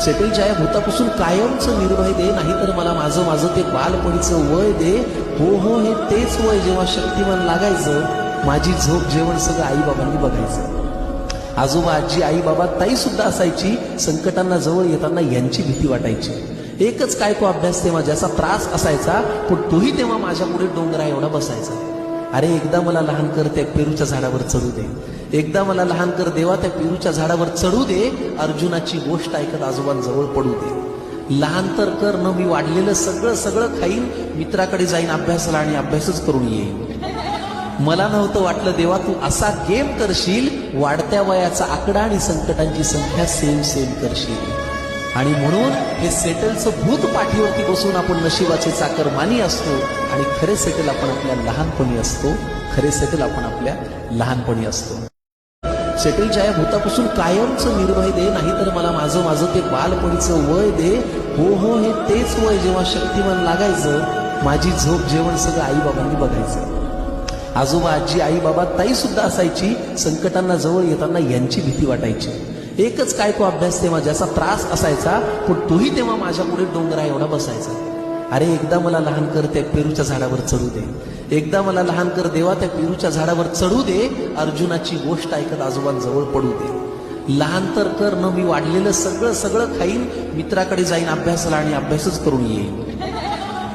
सेटलच्या या भूतापासून कायमचं निर्भय दे, नाहीतर मला माझं माझं ते बालपणीचं वय दे. हो हो हे तेच वय जेव्हा शक्तिमान लागायचं, माझी झोप जेवण सगळं आईबाबांनी बघायचं. आजोबा आजी आई बाबा ताई सुद्धा असायची. संकटांना जवळ येताना यांची भीती वाटायची. एकच काय तो अभ्यास तेव्हा ज्याचा त्रास असायचा, पण तोही तेव्हा माझ्या पुढे डोंगरा एवढा बसायचा. अरे एकदा मला लहान कर त्या पेरूच्या झाडावर चढू दे, एकदा मला लहान कर देवा त्या पेरूच्या झाडावर चढू दे. अर्जुनाची गोष्ट ऐकत आजोबांजवळ पडू दे. लहान तर कर न मी वाढलेलं सगळं सगळं खाईन, मित्राकडे जाईन अभ्यासाला आणि अभ्यासच करून येईन. मला नव्हतं वाटलं देवा तू असा गेम करशील, वाढत्या वयाचा आकडा आणि संकटांची संख्या सेम सेम करशील. आणि म्हणून हे सेटलचं भूत पाठीवरती बसून आपण नशिबाचे चाकर मानी असतो, आणि खरे सेटल आपण आपल्या लहानपणी असतो. खरे सेटल आपण आपल्या लहानपणी असतो. सेटलच्या या भूतापासून कायमचं निर्भय दे, नाहीतर मला माझं माझं ते बालपणीचं वय दे. हो हो हे तेच वय जेव्हा शक्तिमान लागायचं, माझी झोप जेवण सगळं आईबाबांनी बघायचं. आजोबा आजी आई बाबा ताई सुद्धा असायची. संकटांना जवळ येताना यांची भीती वाटायची. एकच काय तो अभ्यास तेव्हा ज्याचा त्रास असायचा, पण तोही तेव्हा माझ्या पुढे डोंगरा एवढा बसायचा. अरे एकदा मला लहान कर त्या पेरूच्या झाडावर चढू दे, एकदा मला लहान कर देवा त्या पेरूच्या झाडावर चढू दे. अर्जुनाची गोष्ट ऐकत आजोबांजवळ पडू दे. लहान तर कर न मी वाढलेलं सगळं सगळं खाईन, मित्राकडे जाईन अभ्यासाला आणि अभ्यासच करून येईन.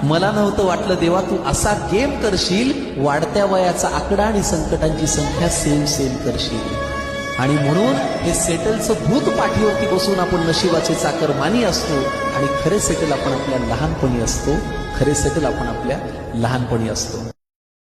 मला नव्हतं वाटलं देवा तू असा गेम करशील, वाढत्या वयाचा आकडा आणि संकटांची संख्या सेम सेम करशील. आणि म्हणून हे सेटलचं भूत पाठीवरती बसून आपण नशिबाचे चाकर मानी असतो, आणि खरे सेटल आपण आपल्या लहानपणी असतो. खरे सेटल आपण आपल्या लहानपणी असतो.